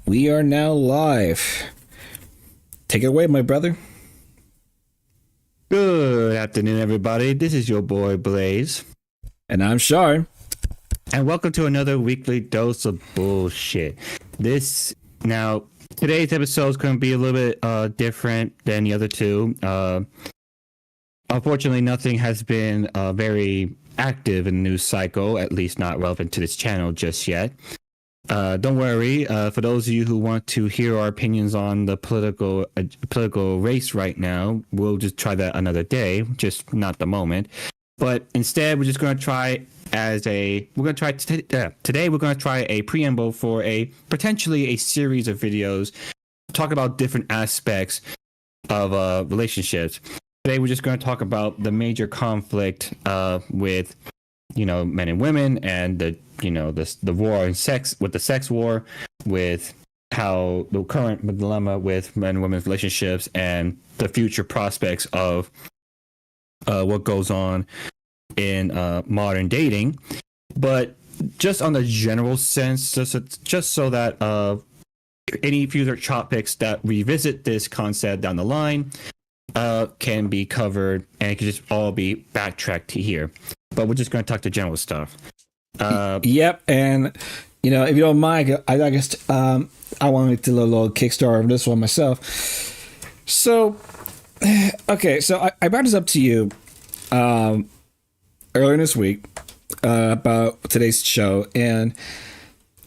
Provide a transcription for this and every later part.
We are now live. Take it away, my brother. Good afternoon, everybody. This is your boy Blaze. And I'm Shar. And welcome to another weekly dose of bullshit. Today's episode is going to be a little bit different than the other two. Unfortunately, nothing has been very active in the news cycle, at least not relevant to this channel just yet. Don't worry. For those of you who want to hear our opinions on the political race right now, we'll just try that another day, just not the moment. But instead, we're just going to try today. We're going to try a preamble for potentially a series of videos talk about different aspects of relationships. Today, we're just going to talk about the major conflict with men and women, and the war and sex, with the sex war, with how the current dilemma with men and women's relationships, and the future prospects of what goes on in modern dating. But just on the general sense, just so that any future topics that revisit this concept down the line can be covered, and it can just all be backtracked to here. But we're just going to talk the general stuff. Yep, and if you don't mind, I guess I wanted to do a little Kickstarter of this one myself. So, okay, so I brought this up to you earlier this week about today's show, and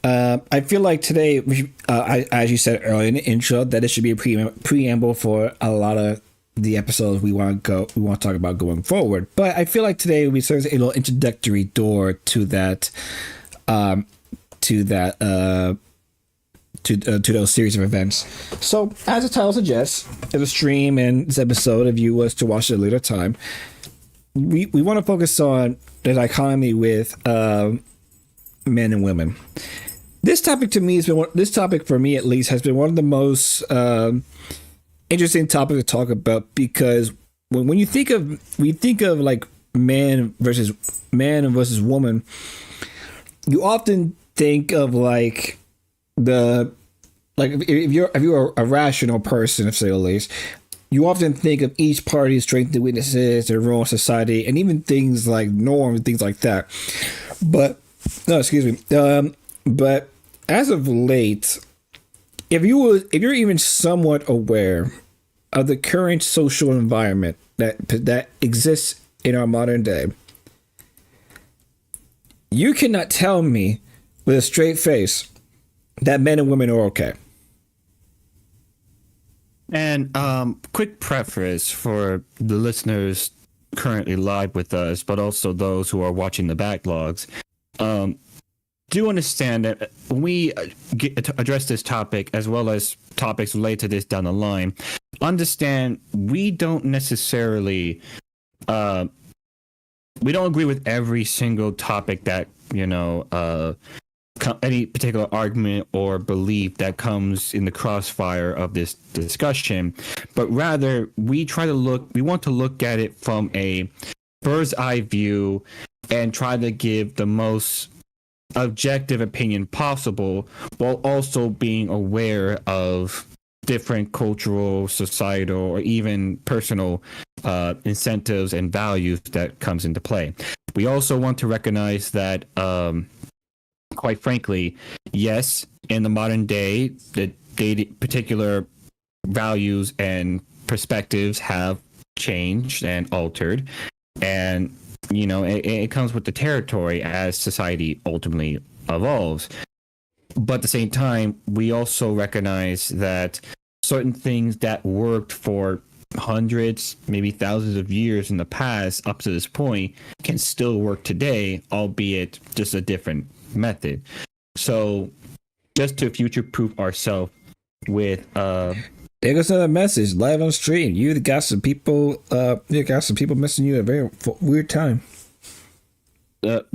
I feel like today, as you said earlier in the intro, that it should be a preamble for a lot of the episodes we want to talk about going forward. But I feel like today we serve a little introductory door to that to those series of events. So, as the title suggests, it's a stream, and this episode, if you was to watch it at a later time, we want to focus on the dichotomy with men and women. This topic to me for me at least has been one of the most interesting topic to talk about, because when you think of like man versus woman, you often think of if you're a rational person, if say the least, you often think of each party's strengths and weaknesses, their role in society, and even things like norms and things like that. But but as of late, if you're even somewhat aware of the current social environment that exists in our modern day, you cannot tell me with a straight face that men and women are okay. And quick preface for the listeners currently live with us, but also those who are watching the backlogs. Do understand that when we address this topic, as well as topics related to this down the line, understand we don't necessarily we don't agree with every single topic that any particular argument or belief that comes in the crossfire of this discussion, but rather we want to look at it from a bird's eye view and try to give the most objective opinion possible, while also being aware of different cultural, societal, or even personal incentives and values that comes into play. We also want to recognize that, quite frankly, yes, in the modern day, particular values and perspectives have changed and altered, and it comes with the territory as society ultimately evolves. But at the same time, we also recognize that certain things that worked for hundreds, maybe thousands of years in the past up to this point can still work today, albeit just a different method. So just to future-proof ourselves with there goes another message live on stream. You got some people messaging you at a very weird time. But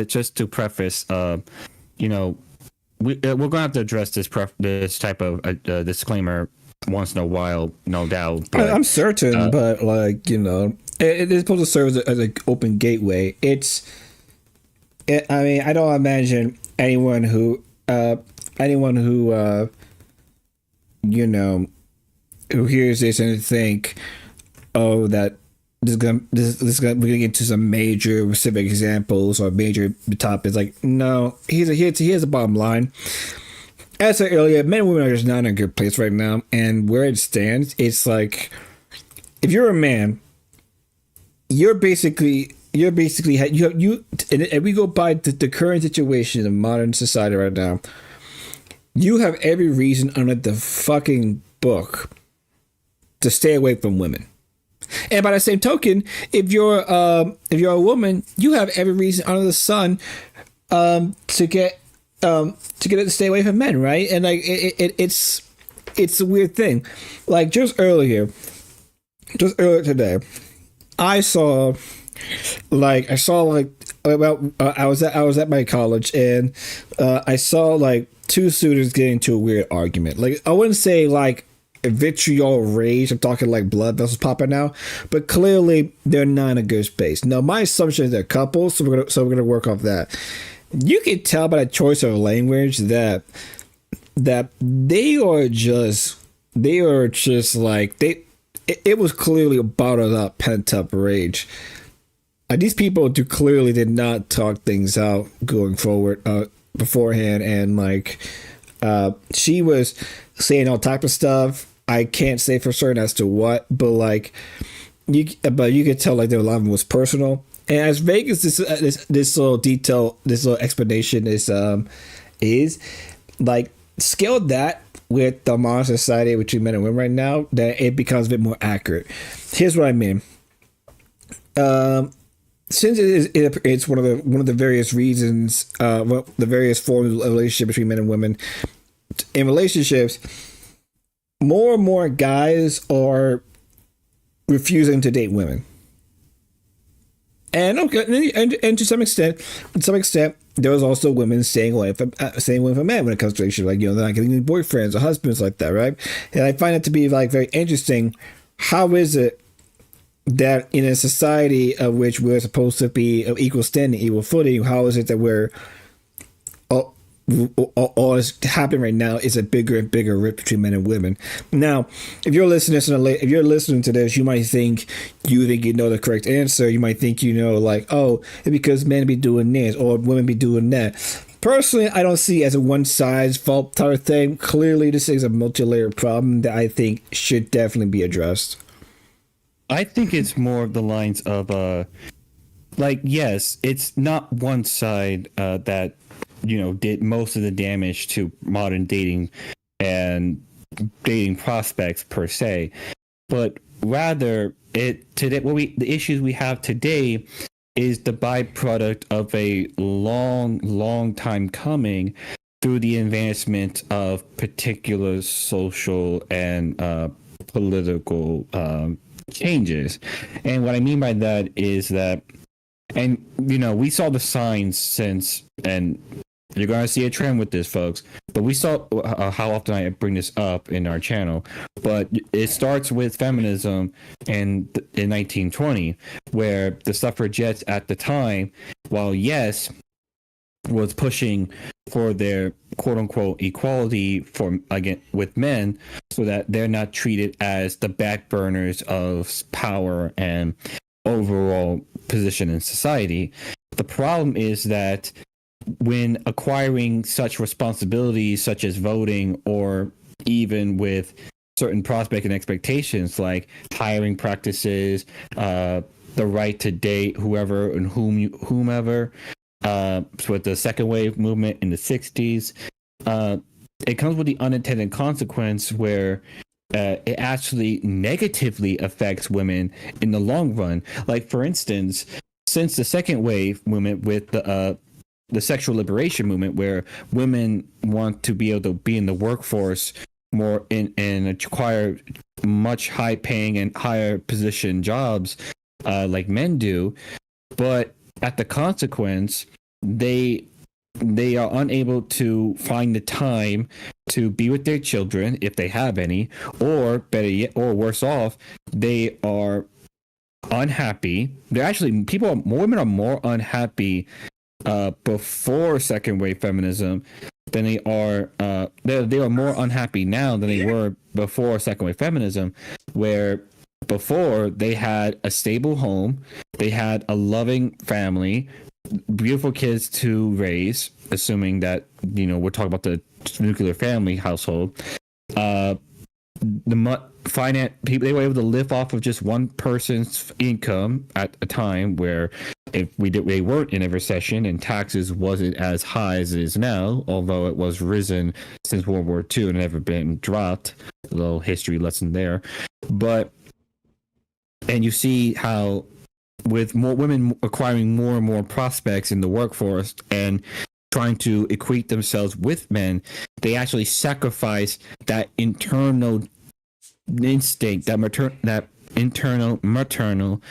just to preface, we're gonna have to address this type of disclaimer once in a while, no doubt. But, I'm certain, but it is supposed to serve as an open gateway. I don't imagine anyone who anyone who you know, who hears this and think, oh, that we're gonna get into some major specific examples or major topics. Like, no, here's the bottom line. As I said earlier, men and women are just not in a good place right now, and where it stands, it's like, if you're a man, you're basically and we go by the current situation of modern society right now. You have every reason under the fucking book to stay away from women. And by the same token, if you're a woman, you have every reason under the sun to get it to stay away from men, right? And like it's a weird thing. Like just earlier today, I saw about I was at my college, and I saw like two students getting into a weird argument. Like, I wouldn't say like vitriol rage. I'm talking like blood vessels popping out, but clearly they're not in a good space. Now, my assumption is they're couples, so we're gonna work off that. You can tell by the choice of language that they are just like it was clearly a bottled up, pent up rage. These people clearly did not talk things out going forward beforehand, and like she was saying all type of stuff. I can't say for certain as to what, but like you could tell like a lot of it was personal. And as vague as this little detail, this little explanation is like scale that with the modern society between men and women right now, that it becomes a bit more accurate. Here's what I mean. Since it's one of the various reasons, the various forms of relationship between men and women, in relationships, more and more guys are refusing to date women. And okay, and to some extent, there was also women staying away from men when it comes to relationships. Like, they're not getting any boyfriends or husbands like that, right? And I find it to be like very interesting. How is it that in a society of which we're supposed to be of equal standing, equal footing, how is it that we're all that's happening right now is a bigger and bigger rift between men and women? Now, if you're listening to this, you might think you know the correct answer. You might think like, oh, it's because men be doing this or women be doing that. Personally, I don't see it as a one size fault type of thing. Clearly, this is a multi-layered problem that I think should definitely be addressed. I think it's more of the lines of yes, it's not one side that did most of the damage to modern dating and dating prospects per se, but rather the issues we have today is the byproduct of a long time coming through the advancement of particular social and political changes. And what I mean by that is that, and we saw the signs since, and you're going to see a trend with this, folks, but we saw how often I bring this up in our channel, but it starts with feminism in 1920, where the suffragettes at the time, while yes, was pushing for their quote unquote equality with men, so that they're not treated as the back burners of power and overall position in society. The problem is that when acquiring such responsibilities such as voting, or even with certain prospect and expectations like hiring practices, the right to date whoever and whomever, with the second wave movement in the 60s, it comes with the unintended consequence where it actually negatively affects women in the long run. Like, for instance, since the second wave movement with the sexual liberation movement, where women want to be able to be in the workforce more and acquire much high paying and higher position jobs like men do, but at the consequence, they are unable to find the time to be with their children if they have any, or better yet, or worse off, they are unhappy. They're actually women are more unhappy before second wave feminism than they are. They are more unhappy now than they were before second wave feminism, where before they had a stable home, they had a loving family, beautiful kids to raise, assuming that we're talking about the nuclear family household. Finance people, they were able to live off of just one person's income at a time where if they weren't in a recession and taxes wasn't as high as it is now, although it was risen since World War II and never been dropped. A little history lesson there. And you see how with more women acquiring more and more prospects in the workforce and trying to equate themselves with men, they actually sacrifice that internal instinct, that internal maternal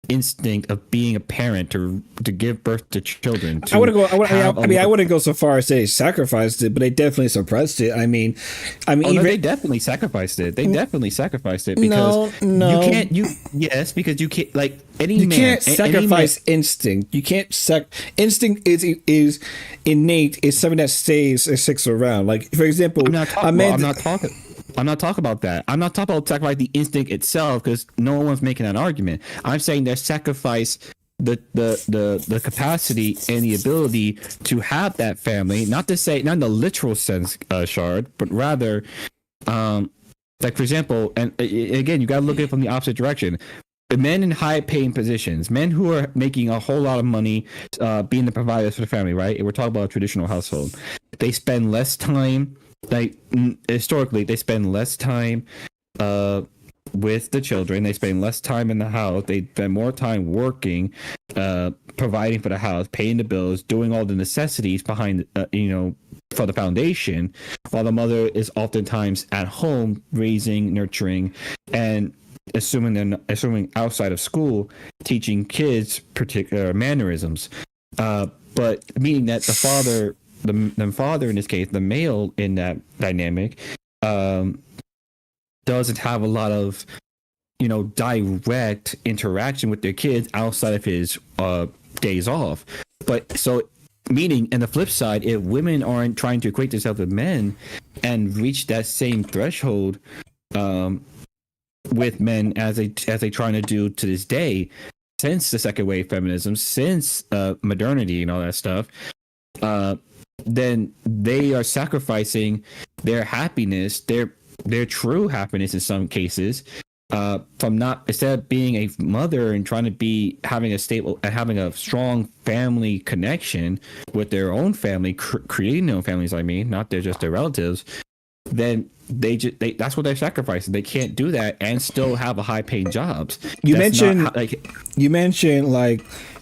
instinct of being a parent to give birth to children. I wouldn't go so far as say sacrificed it, but they definitely suppressed it. They definitely sacrificed it. Because yes, because you can't, like, you can't sacrifice instinct. You can't instinct is innate. It's something that stays and sticks around. Like, for example, I'm not talking about that. I'm not talking about sacrifice the instinct itself, because no one's making that argument. I'm saying they sacrifice the capacity and the ability to have that family. Not in the literal sense, Shard, but rather, like, for example, and again, you got to look at it from the opposite direction. The men in high-paying positions, men who are making a whole lot of money, being the providers for the family, right? And we're talking about a traditional household. They spend less time. Like, historically, they spend less time with the children. They spend less time in the house. They spend more time working, providing for the house, paying the bills, doing all the necessities behind, for the foundation, while the mother is oftentimes at home raising, nurturing, and assuming outside of school, teaching kids particular mannerisms. But meaning that the father in this case, the male in that dynamic, doesn't have a lot of, direct interaction with their kids outside of his days off. But so, meaning, and the flip side, if women aren't trying to equate themselves with men and reach that same threshold with men as they trying to do to this day, since the second wave feminism, since modernity and all that stuff, then they are sacrificing their happiness, their true happiness in some cases, from not, instead of being a mother and trying to having a strong family connection with their own family, creating their own families. I mean, not just their relatives. Then that's what they're sacrificing. They can't do that and still have a high-paying jobs. You mentioned like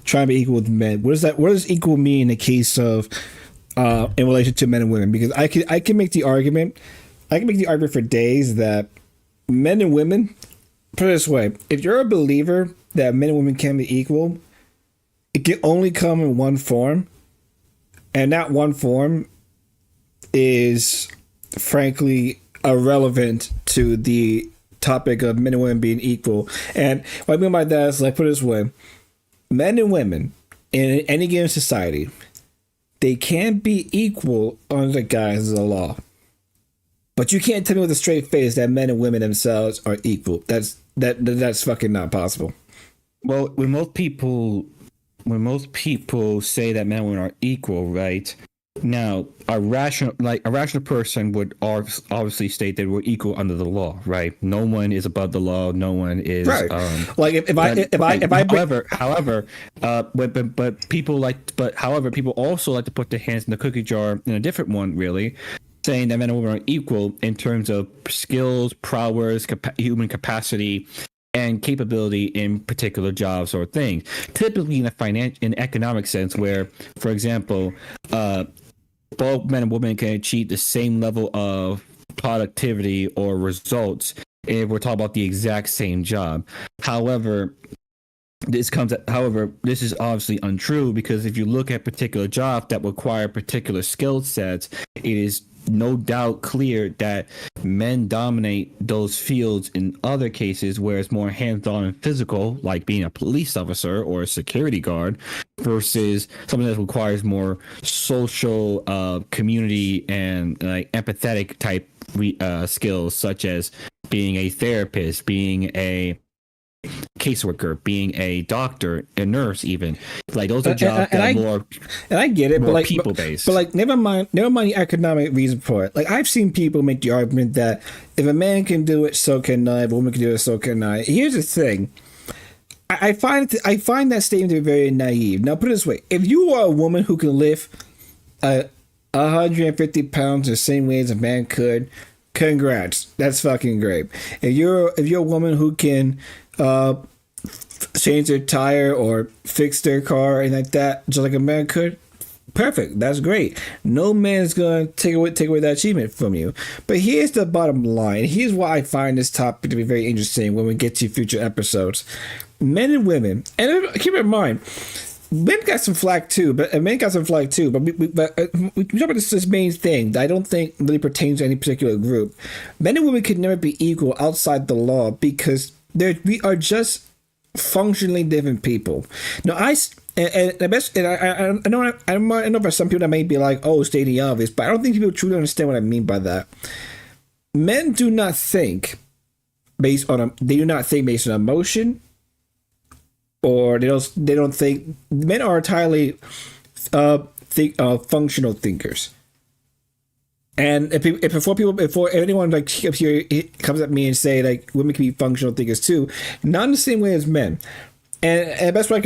trying to be equal with men. What does equal mean in the case of in relation to men and women? Because I can make the argument for days that men and women, put it this way, if you're a believer that men and women can be equal, it can only come in one form, and that one form is frankly irrelevant to the topic of men and women being equal. And what I mean by that is, like, put it this way, men and women in any given society, they can be equal under the guise of the law. But you can't tell me with a straight face that men and women themselves are equal. That's fucking not possible. Well, when most people say that men and women are equal, right? Now, a rational person would obviously state that we're equal under the law, right? No one is above the law. No one is right. However, people also like to put their hands in the cookie jar in a different one, really, saying that men and women are equal in terms of skills, prowess, human capacity, and capability in particular jobs or things. Typically, in economic sense, where, for example, both men and women can achieve the same level of productivity or results if we're talking about the exact same job. However, however, this is obviously untrue, because if you look at particular jobs that require particular skill sets, it is no doubt clear that men dominate those fields in other cases where it's more hands-on and physical, like being a police officer or a security guard, versus something that requires more social, community, and like empathetic type skills, such as being a therapist, being a caseworker, being a doctor, a nurse, even. Like, those are jobs that are more, and I get it, more but like people based. But like, never mind the economic reason for it. Like, I've seen people make the argument that if a man can do it, so can I. If a woman can do it, so can I. Here's the thing. I find that statement to be very naive. Now, put it this way: if you are a woman who can lift 150 pounds the same way as a man could, congrats. That's fucking great. If you're a woman who can change their tire or fix their car and like that, just like a man could, perfect. That's great. No man's gonna take away that achievement from you. But here's the bottom line. Here's why I find this topic to be very interesting when we get to future episodes. Men and women, and keep in mind, men got some flack too, but we talk about this main thing that I don't think really pertains to any particular group. Men and women can never be equal outside the law, because we are just functionally different people. Now, I know for some people that may be like, oh, stating the obvious, but I don't think people truly understand what I mean by that. Men do not think based on emotion, or they don't think. Men are entirely functional thinkers. And before anyone like here comes at me and say like women can be functional thinkers too, not in the same way as men. And the best way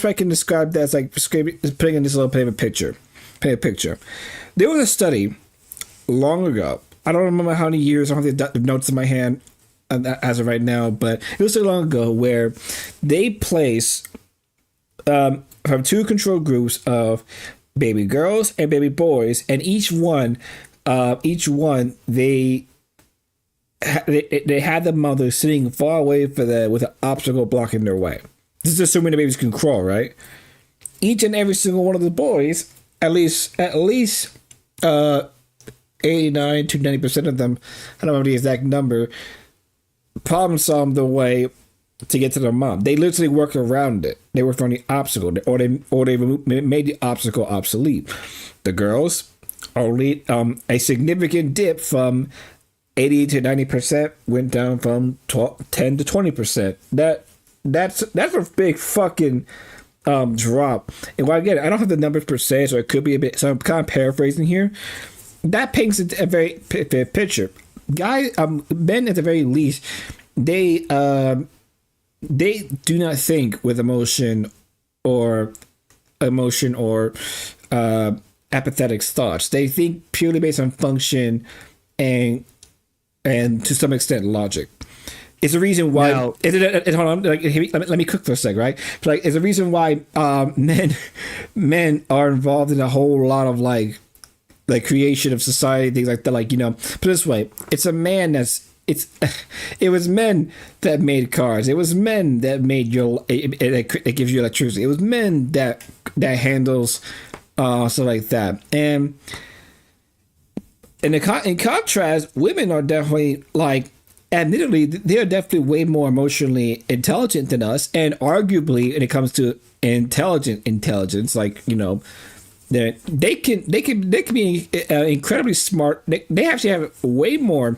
I can describe that is like putting in this little paint a picture. There was a study long ago. I don't remember how many years. I don't have the notes in my hand as of right now, but it was so long ago where they place from two control groups of baby girls and baby boys, and each one they had the mother sitting far away with an obstacle blocking their way. This is assuming the babies can crawl, right? Each and every single one of the boys, at least 89 to 90% of them, I don't remember the exact number, problem solved the way to get to their mom. They literally work around it. They worked on the obstacle, or they made the obstacle obsolete. The girls, only a significant dip from 80 to 90% went down from 10 to 20%. That's a big fucking drop. And while again, I don't have the numbers per se, so it could be a bit. So I'm kind of paraphrasing here. That paints a very picture. Men at the very least, they do not think with emotion or apathetic thoughts. They think purely based on function and to some extent logic. It's a reason why. Now, hold on, let me cook for a sec, right? Like, it's a reason why men are involved in a whole lot of like creation of society, things like that. Like, put it this way, it was men that made cars. It was men that made it gives you electricity. It was men that handles stuff like that. And in contrast, women are definitely like, admittedly, they are definitely way more emotionally intelligent than us, and arguably, when it comes to intelligence, like they can be incredibly smart. They actually have way more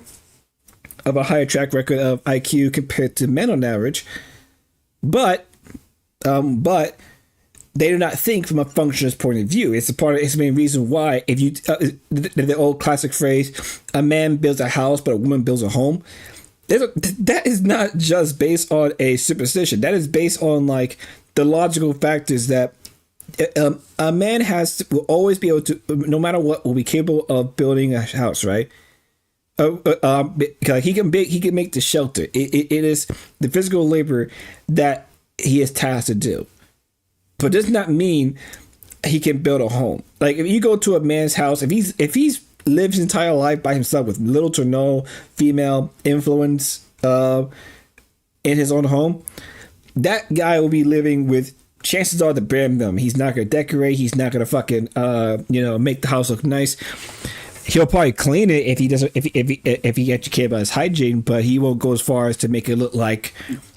of a higher track record of IQ compared to men on average, but they do not think from a functionist point of view. It's the main reason why, if you the old classic phrase, a man builds a house but a woman builds a home. That is not just based on a superstition. That is based on like the logical factors that a man will always be able to, no matter what, will be capable of building a house, right? He can make the shelter. It is the physical labor that he is tasked to do, but does not mean he can build a home. Like, if you go to a man's house, if he's lived his entire life by himself with little to no female influence in his own home, that guy will be living with, chances are, the bare minimum. He's not gonna decorate. He's not gonna fucking make the house look nice. He'll probably clean it if he doesn't, if he actually cares about his hygiene, but he won't go as far as to make it look like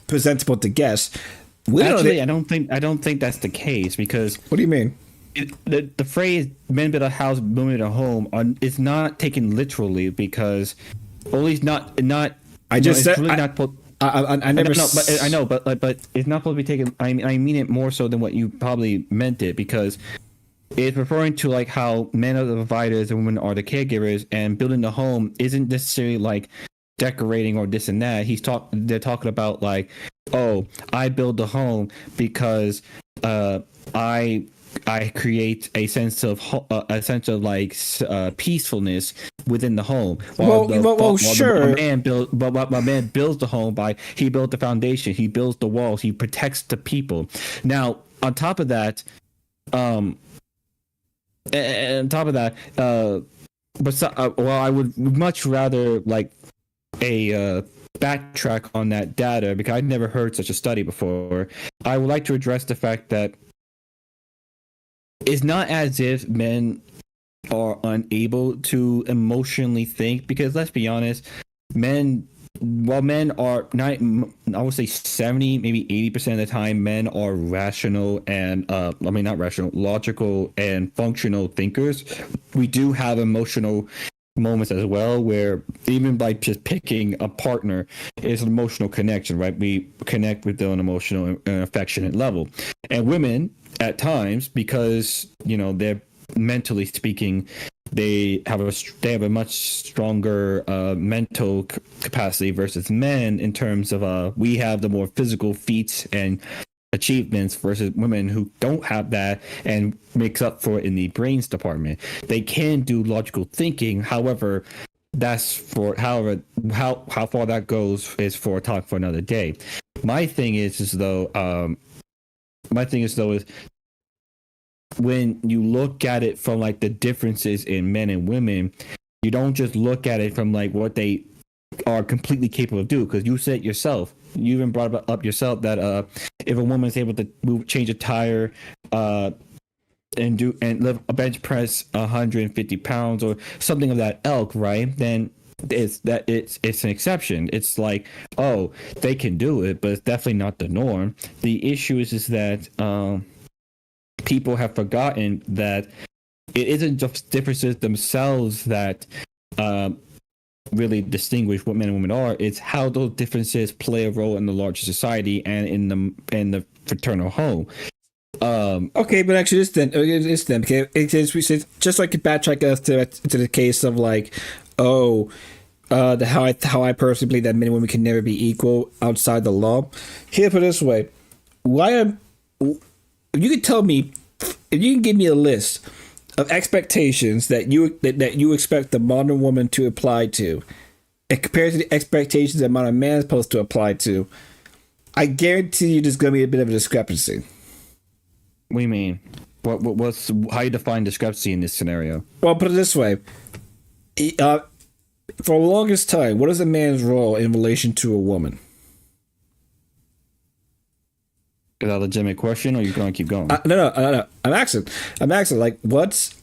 presentable to guests. Actually, I don't think that's the case, because what do you mean? The phrase "men build a house, women build a home" is not taken literally, because, or at least not. I just said really I never. No, but I know, but it's not supposed to be taken. I mean it more so than what you probably meant it, because it's referring to like how men are the providers and women are the caregivers, and building the home isn't necessarily like decorating or this and that. They're talking about like, oh, I build the home because I create a sense of peacefulness within the home. Sure. My man builds the home he built the foundation, he builds the walls, he protects the people. Now, on top of that, I would much rather like a backtrack on that data, because I'd never heard such a study before. I would like to address the fact that it's not as if men are unable to emotionally think, because let's be honest, men are not, I would say 70, maybe 80% of the time, men are rational and not rational, logical and functional thinkers. We do have emotional moments as well, where even by just picking a partner is an emotional connection, right? We connect with them on an emotional and affectionate level. And women at times, because they're mentally speaking, they have a much stronger mental capacity versus men, in terms of we have the more physical feats and achievements versus women who don't have that and makes up for it in the brains department. They can do logical thinking, however, how far that goes is for a talk for another day. My thing is when you look at it from like the differences in men and women, you don't just look at it from like what they are completely capable of doing, because you said yourself, you even brought up yourself that if a woman is able to change a tire and lift a bench press 150 pounds or something of that ilk, right, then it's an exception. It's like, oh, they can do it, but it's definitely not the norm. The issue is that people have forgotten that it isn't just differences themselves that really distinguish what men and women are. It's how those differences play a role in the larger society and in the fraternal home. Okay, but actually, okay, it's just like to backtrack us to the case of like, how I personally believe that men and women can never be equal outside the law. Here, put it this way: if you could tell me, if you can give me a list of expectations that you expect the modern woman to apply to, and compared to the expectations that modern man is supposed to apply to, I guarantee you there's going to be a bit of a discrepancy. What do you mean? What's how you define discrepancy in this scenario? Well, put it this way: for the longest time, what is a man's role in relation to a woman? Is that a legitimate question, or are you going to keep going? No. I'm asking. Like, what's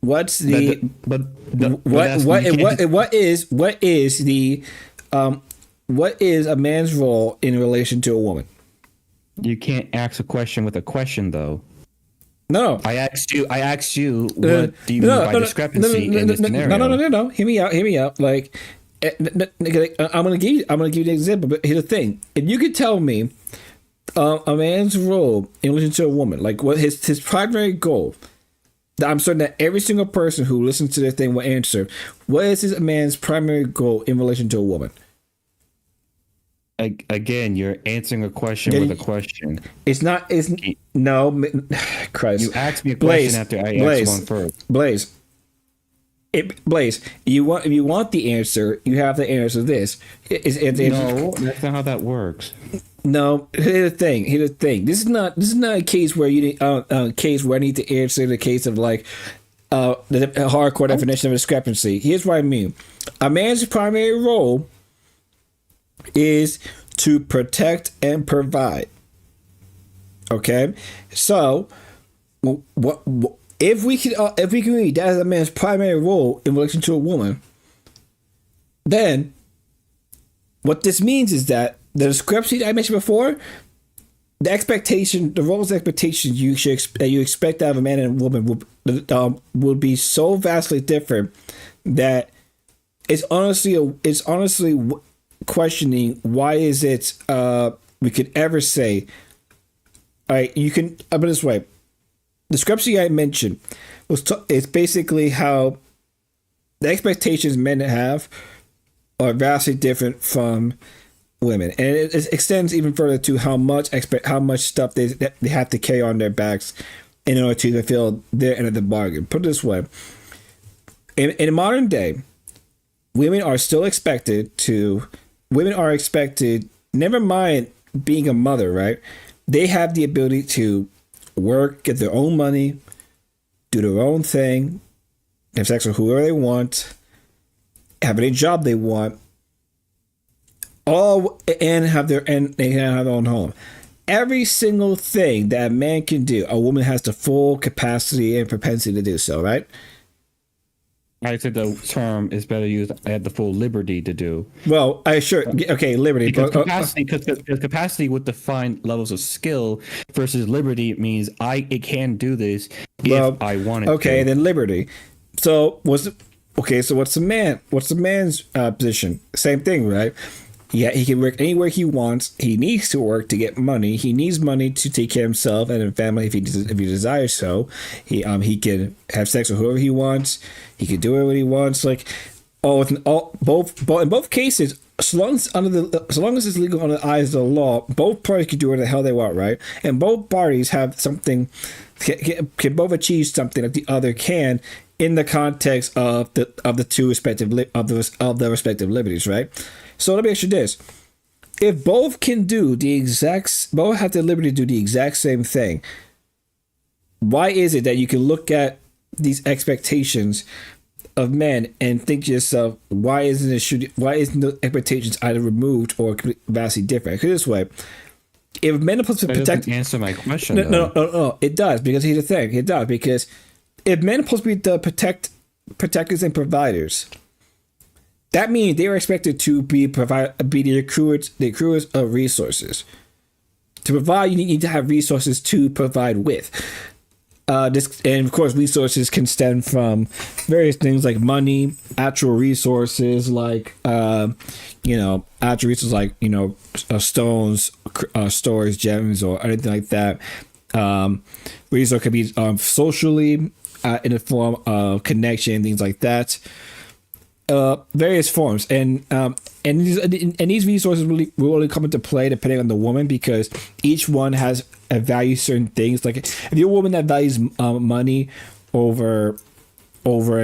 the what is a man's role in relation to a woman? You can't ask a question with a question, though. No. I asked you. What do you mean by discrepancy in this scenario? No. Hear me out. Like, I'm gonna give you an example. But here's the thing: if you could tell me a man's role in relation to a woman, like what his primary goal, that I'm certain that every single person who listens to this thing will answer, what is this man's primary goal in relation to a woman? Again, you're answering a question with a question. It's no, Christ. You asked me a question after I asked one first. Blaze, if you want the answer, you have to answer this. No, that's not how that works. No, here's the thing. This is not a case where you case where I need to answer the case of like the hardcore definition of a discrepancy. Here's what I mean: a man's primary role is to protect and provide. Okay, so what if we can agree that is a man's primary role in relation to a woman, then what this means is that the discrepancy I mentioned before, the expectation, the roles expectations that you expect out of a man and a woman will be so vastly different that it's honestly questioning why is it we could ever say, all right, you can put it this way. The discrepancy I mentioned it's basically how the expectations men have are vastly different from women, and it extends even further to how much stuff they have to carry on their backs in order to fulfill their end of the bargain. Put it this way: in modern day, women are expected. Never mind being a mother, right? They have the ability to work, get their own money, do their own thing, have sex with whoever they want, have any job they want, and they can have their own home. Every single thing that a man can do, a woman has the full capacity and propensity to do so, right? I think the term is better used at the full liberty to do. Well, liberty. Because capacity would define levels of skill versus liberty means it can do this if I wanted to. Okay, then liberty. So what's the man's position? Same thing, right? Yeah, he can work anywhere he wants. He needs to work to get money. He needs money to take care of himself and his family if he desires so. He can have sex with whoever he wants. He can do whatever he wants. Like in both cases, as long as it's legal under the eyes of the law, both parties can do whatever the hell they want, right? And both parties have something can both achieve something that the other can in the context of the two respective of the respective liberties, right? So let me ask you this: if both have the liberty to do the exact same thing, why is it that you can look at these expectations of men and think to yourself, why isn't the expectations either removed or vastly different? Because this way, if men are supposed to protect, doesn't answer my question. No, it does, because here's the thing: it does, because if men are supposed to be the protectors and providers, that means they are expected to be the accruers of resources. To provide, you need to have resources to provide with. And of course, resources can stem from various things like money, actual resources like stones, stores, gems, or anything like that. Resource could be socially in the form of connection, things like that. Various forms, and these resources really come into play depending on the woman, because each one has a value certain things. Like if you're a woman that values money over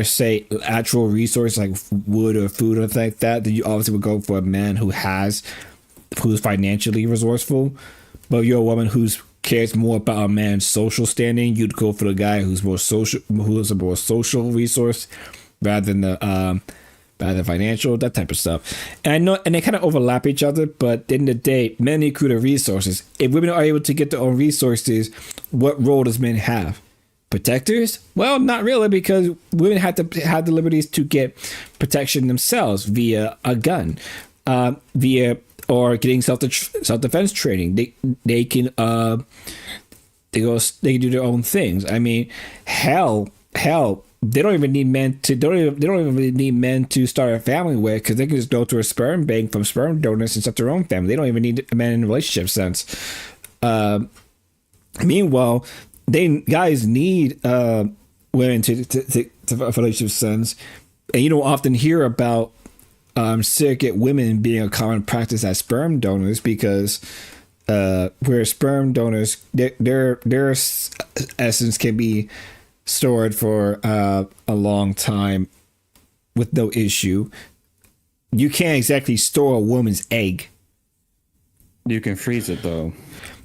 say actual resources like wood or food or something like that, then you obviously would go for a man who's financially resourceful. But if you're a woman who cares more about a man's social standing, you'd go for the guy who's a more social resource rather than financial, that type of stuff. And I know, and they kind of overlap each other, but at the end of the day, men accrue the resources. If women are able to get their own resources, what role does men have? Protectors? Well, not really, because women have the liberties to get protection themselves via a gun, or getting self-defense training. They can do their own things. I mean, hell. They don't even need men to start a family with, because they can just go to a sperm bank from sperm donors and start their own family. They don't even need a man in a relationship sense. Meanwhile, guys need women to relationship sense, and you don't often hear about surrogate women being a common practice as sperm donors, because where sperm donors their essence can be stored for a long time with no issue. You can't exactly store a woman's egg. You can freeze it though.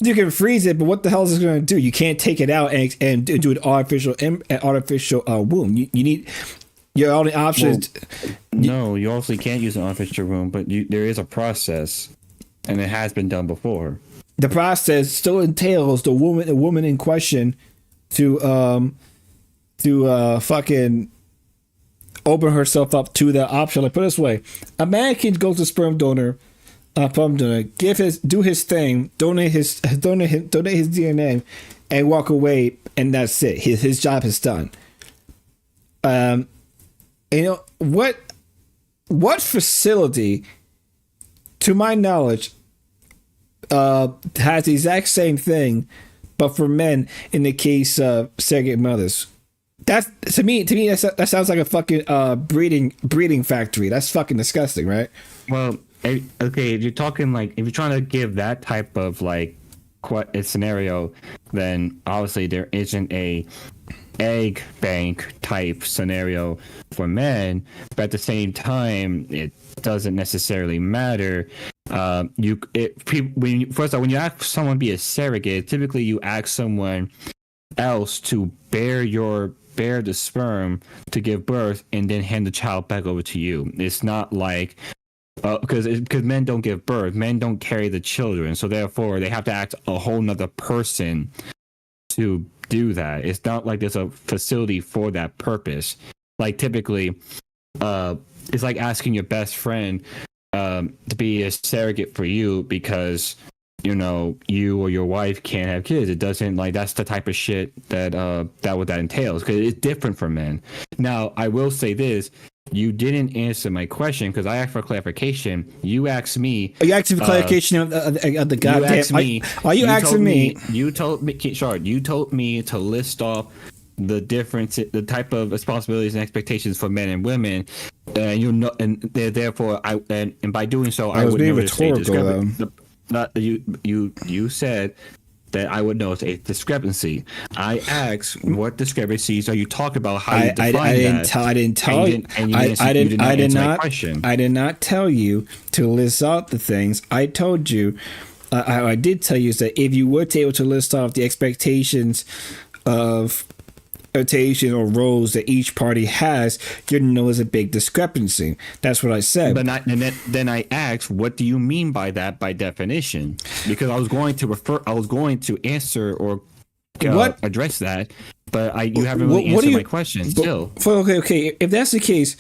You can freeze it, but what the hell is it going to do? You can't take it out and do an artificial womb. You need your only option. No, you also can't use an artificial womb, but there is a process, and it has been done before. the process still entails the woman in question to fucking open herself up to the option. Like, put it this way, a man can go to sperm donor, do his thing, donate his DNA, and walk away, and that's it. His job is done. You know what facility, to my knowledge, has the exact same thing, but for men in the case of surrogate mothers? That's to me that sounds like a fucking breeding factory. That's fucking disgusting, right? Well, okay, if you're talking like, if you're trying to give that type of like a scenario, then obviously there isn't a egg bank type scenario for men, but at the same time it doesn't necessarily matter. When you ask someone to be a surrogate, typically you ask someone else to bear the sperm to give birth and then hand the child back over to you. It's not like because men don't give birth, men don't carry the children, so therefore they have to act a whole nother person to do that. It's not like there's a facility for that purpose. Like typically, it's like asking your best friend to be a surrogate for you because you or your wife can't have kids. It doesn't, like, that's the type of shit that what that entails, because it's different for men. Now, I will say this. You didn't answer my question because I asked for clarification. You asked me. Are you asking for clarification of the goddamn? You asked me. Are you asking me? You told me, Shard. You told me to list off the difference, the type of responsibilities and expectations for men and women, and therefore, and by doing so, I would notice a discrepancy. You said that I would notice a discrepancy. I asked, what discrepancies are you talking about? How you define that? I didn't tell you. I did not tell you to list out the things. I told you. I did tell you is that if you were able to list off the expectations of rotation or roles that each party has, you'd know there's a big discrepancy. That's what I said. But then I asked, what do you mean by that by definition? Because I was going to answer or address that, but you haven't really answered my question still. Okay. If that's the case,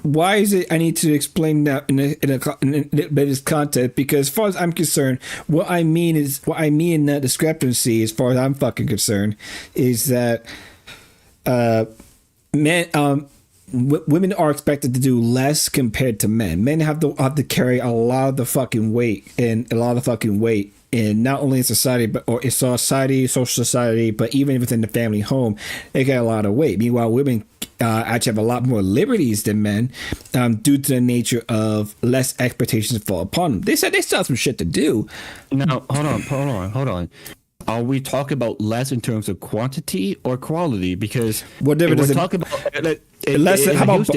why is it I need to explain that in this content? Because as far as I'm concerned, what I mean in that discrepancy, as far as I'm fucking concerned, is that women are expected to do less compared to men. Men have to carry a lot of the fucking weight and not only in society, but in society, social society, but even within the family home, they get a lot of weight. Meanwhile, women actually have a lot more liberties than men, due to the nature of less expectations fall upon them. They said they still have some shit to do. No, hold on. Are we talking about less in terms of quantity or quality? Because what difference we're talking about less. How about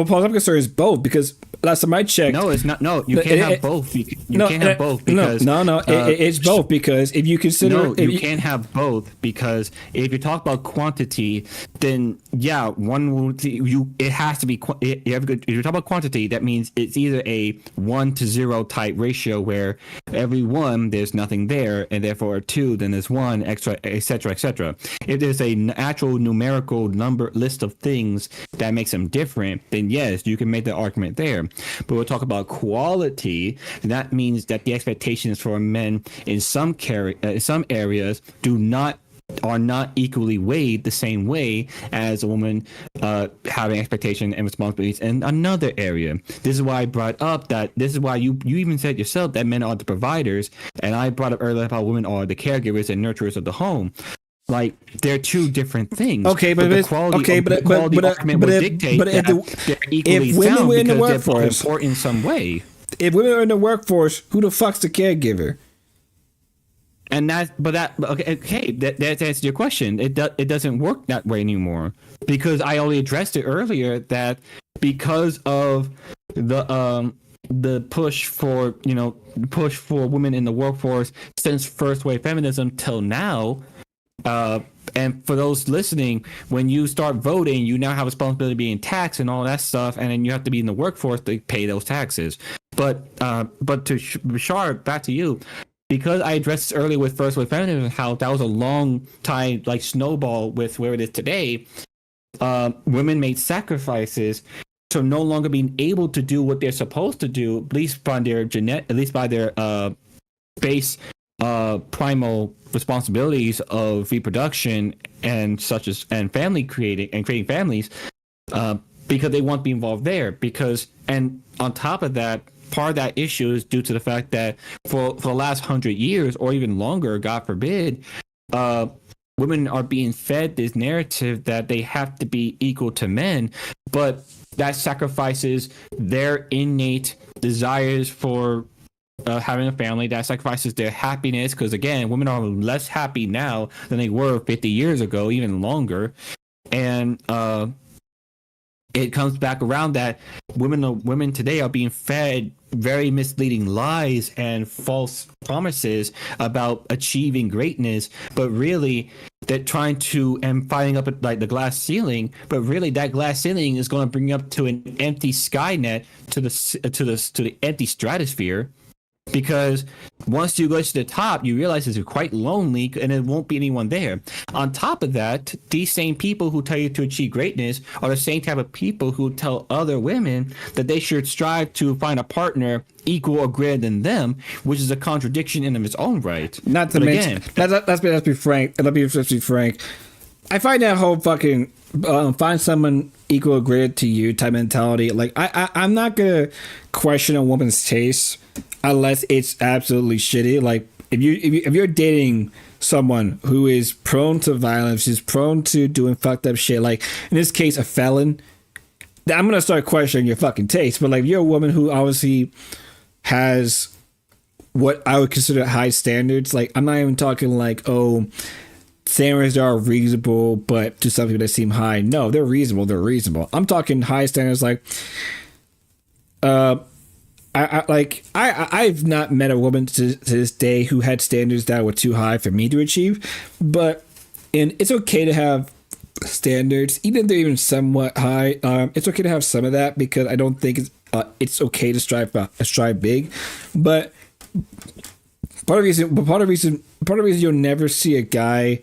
Paul? I'm concerned is both, because last time I checked, no, it's not. No, you can't have both. You can't have both because it's both, because if you consider you can't have both, because if you talk about quantity, then yeah, it has to be. If you talk about quantity, that means it's either a 1-to-0 type ratio where every one there's nothing there, and therefore a 2 then there's 1 extra, etc., etc. If there's an actual numerical number list of things that makes them different, then yes, you can make the argument there. But we'll talk about quality, and that means that the expectations for men in some areas are not equally weighed the same way as a woman having expectation and responsibilities in another area. This is why I brought up that. This is why you even said yourself that men are the providers, and I brought up earlier how women are the caregivers and nurturers of the home. Like, they're two different things. Okay, but the quality argument would dictate that they're equally sound because they're important in some way. If women are in the workforce, who the fuck's the caregiver? And that answers your question. It doesn't work that way anymore, because I only addressed it earlier that because of the push for women in the workforce since first wave feminism till now. And for those listening, when you start voting, you now have responsibility being taxed and all that stuff, and then you have to be in the workforce to pay those taxes. But to Bashar, back to you, because I addressed this earlier with first with feminism, how that was a long time like snowball with where it is today. Women made sacrifices to no longer being able to do what they're supposed to do, at least by their base primal responsibilities of reproduction and such as and family creating families, because they want to be involved there. And on top of that, part of that issue is due to the fact that for the last 100 years or even longer, God forbid, women are being fed this narrative that they have to be equal to men, but that sacrifices their innate desires for having a family. That sacrifices their happiness, because again, women are less happy now than they were 50 years ago, even longer. And it comes back around that women today are being fed very misleading lies and false promises about achieving greatness, but really they're trying to and fighting up at like the glass ceiling, but really that glass ceiling is going to bring up to an empty skynet, to the empty stratosphere. Because once you go to the top, you realize it's quite lonely and it won't be anyone there. On top of that, these same people who tell you to achieve greatness are the same type of people who tell other women that they should strive to find a partner equal or greater than them, which is a contradiction in its own right. Not to mention, let's be frank. Let's be frank. I find that whole fucking find someone equal or greater to you type mentality. Like I'm not gonna question a woman's taste unless it's absolutely shitty. Like if you're dating someone who is prone to violence, is prone to doing fucked up shit, like in this case a felon, I'm gonna start questioning your fucking taste. But like if you're a woman who obviously has what I would consider high standards, like I'm not even talking like, oh, standards are reasonable, but to some people they seem high. No, they're reasonable. They're reasonable. I'm talking high standards. Like, I've not met a woman to this day who had standards that were too high for me to achieve. But it's okay to have standards, even if they're even somewhat high. It's okay to have some of that, because I don't think it's okay to strive big. But part of the reason you'll never see a guy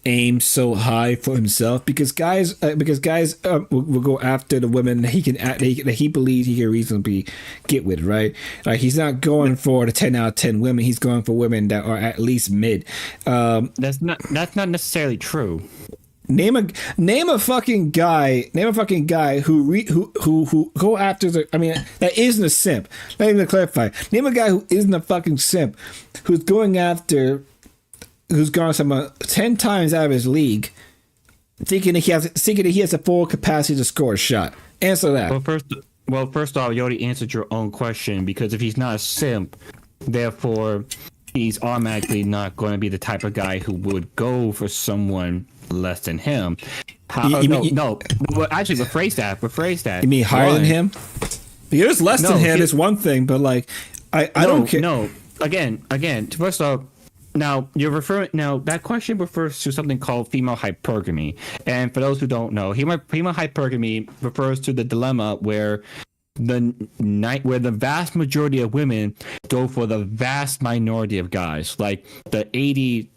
aim so high for himself, because guys will go after the women that he believes he can reasonably get with, right? Like he's not going for the 10 out of 10 women. He's going for women that are at least mid. That's not necessarily true. Name a fucking guy who go after that isn't a simp. Not even to clarify. Name a guy who isn't a fucking simp, who's gone someone 10 times out of his league, thinking that he has a full capacity to score a shot. Answer that. Well, first off, you already answered your own question, because if he's not a simp, therefore he's automatically not going to be the type of guy who would go for someone less than him. No. Well, actually, rephrase that. You mean higher than him? Because less than him is one thing, but like I don't care. No. Again. First off, now that question refers to something called female hypergamy, and for those who don't know, female hypergamy refers to the dilemma where the vast majority of women go for the vast minority of guys, like the 80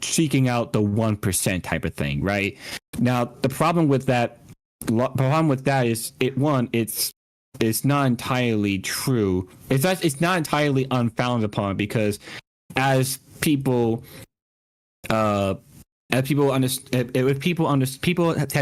seeking out the 1% type of thing, right? Now the problem with that is it's not entirely true. It's not entirely unfounded upon, because as people people had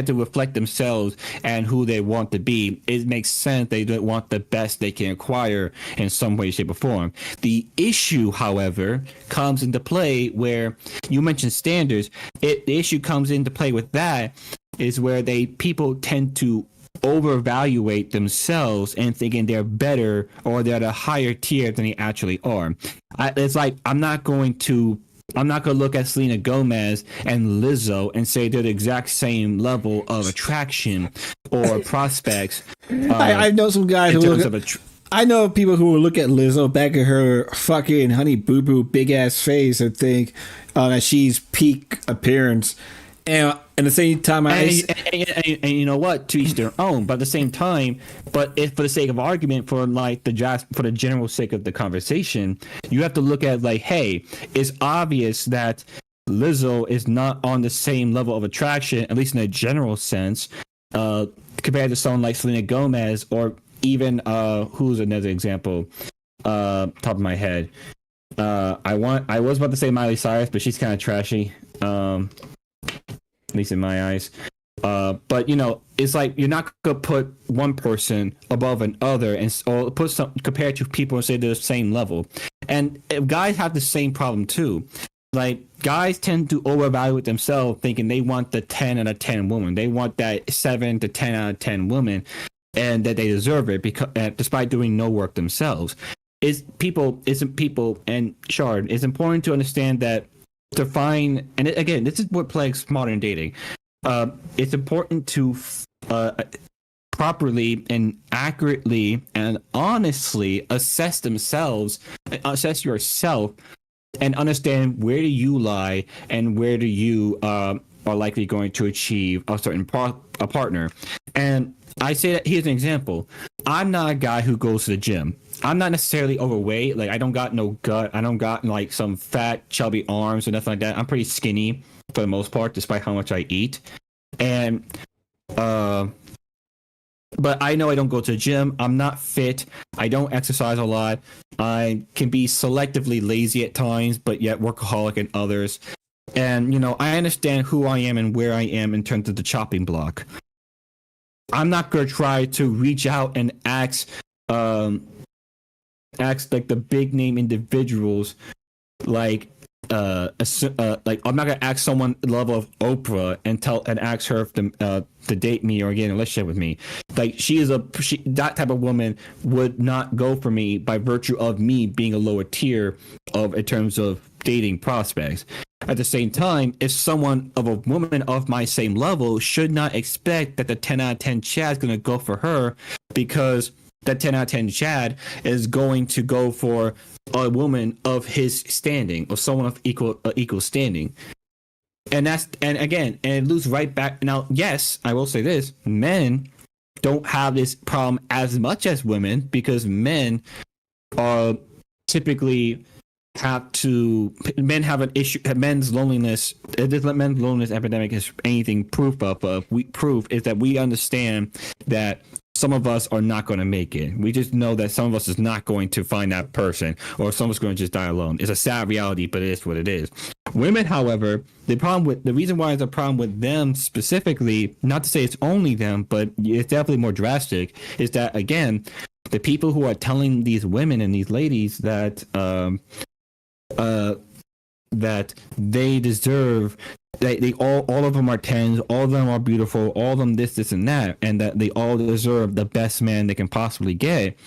to reflect themselves and who they want to be, it makes sense they don't want the best they can acquire in some way, shape, or form. The issue, however, comes into play where you mentioned standards. The issue comes into play with that is where people tend to overvaluate themselves and thinking they're better or they're at a higher tier than they actually are. It's like I'm not going to look at Selena Gomez and Lizzo and say they're the exact same level of attraction or prospects. I know some guys I know people who will look at Lizzo back at her fucking Honey Boo Boo big ass face and think that she's peak appearance. And And at the same time, and you know what? To each their own. But at the same time, but if for the sake of argument, for the general sake of the conversation, you have to look at like, hey, it's obvious that Lizzo is not on the same level of attraction, at least in a general sense, compared to someone like Selena Gomez, or even who's another example, top of my head. I was about to say Miley Cyrus, but she's kind of trashy. At least in my eyes. But you know, it's like you're not gonna put one person above another or put some compared to people and say they're the same level. And guys have the same problem too. Like guys tend to overvalue themselves, thinking they want the 10 out of 10 woman. They want that 7 to 10 out of 10 woman, and that they deserve it because despite doing no work themselves. And Shard, it's important to understand that to find, and again, this is what plagues modern dating. It's important to properly and accurately and honestly assess yourself, and understand where do you lie and where do you are likely going to achieve a certain partner. And I say that here's an example. I'm not a guy who goes to the gym. I'm not necessarily overweight. Like I don't got no gut. I don't got like some fat, chubby arms or nothing like that. I'm pretty skinny for the most part, despite how much I eat. And but I know I don't go to the gym. I'm not fit. I don't exercise a lot. I can be selectively lazy at times, but yet workaholic in others. And you know, I understand who I am and where I am in terms of the chopping block. I'm not gonna try to reach out and ask like the big name individuals, like like I'm not gonna ask someone the level of Oprah and ask her to date me or get in a relationship with me. Like that type of woman would not go for me by virtue of me being a lower tier in terms of dating prospects. At the same time, if someone of a woman of my same level should not expect that the 10 out of 10 Chad's gonna go for her, because that 10 out of 10 Chad is going to go for a woman of his standing, or someone of equal standing. And it loops right back. Now, yes, I will say this: men don't have this problem as much as women, because men are typically men have an issue. Men's loneliness epidemic is anything proof is that we understand that some of us are not going to make it. We just know that some of us is not going to find that person, or some of us going to just die alone. It's a sad reality, but it is what it is. Women, however, the reason why it's a problem with them specifically, not to say it's only them, but it's definitely more drastic, is that again, the people who are telling these women and these ladies that that they deserve, they all of them are 10s, all of them are beautiful, all of them this and that, and that they all deserve the best man they can possibly get.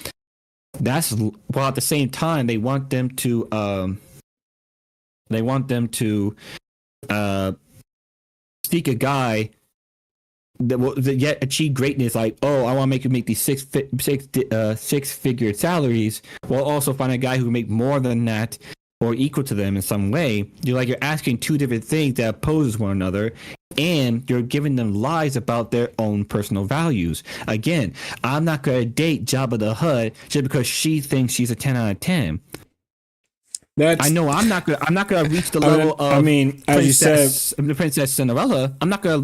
While at the same time they want them to seek a guy that will yet achieve greatness, like, oh, I want to make you make these six figure salaries, while also find a guy who can make more than that or equal to them in some way. You're asking two different things that opposes one another, and you're giving them lies about their own personal values. Again, I'm not going to date Jabba the Hutt just because she thinks she's a 10 out of 10. I know I'm not gonna reach the level of. As you said, the Princess Cinderella. I'm not gonna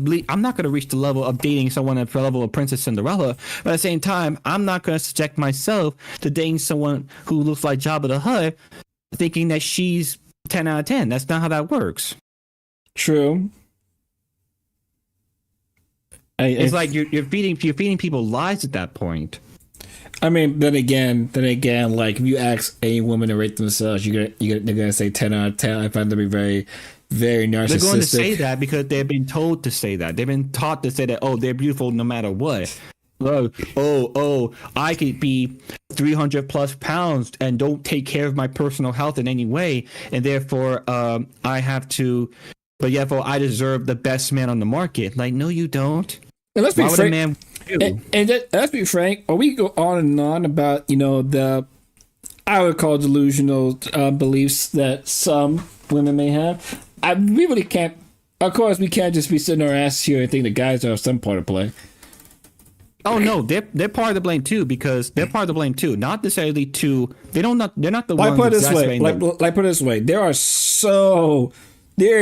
reach the level of dating someone at the level of Princess Cinderella. But at the same time, I'm not gonna subject myself to dating someone who looks like Jabba the Hutt, thinking that she's 10 out of 10. That's not how that works. True. It's like you're feeding people lies at that point. I mean, then again, like if you ask a woman to rate themselves, they're gonna say 10 out of 10. I find them to be very, very narcissistic. They're going to say that because they've been told to say that. They've been taught to say that. Oh, they're beautiful no matter what. Oh, I could be 300 plus pounds and don't take care of my personal health in any way, and therefore I have to. But therefore, I deserve the best man on the market. Like, no, you don't. And let's be frank. Let's be frank. Or we go on and on about the I would call delusional beliefs that some women may have. We really can't of course, we can't just be sitting our ass here and think the guys are some part of play. Oh no, they're part of the blame too, because they're part of the blame too. Not necessarily they're not the ones. Put it this way. Put it this way. There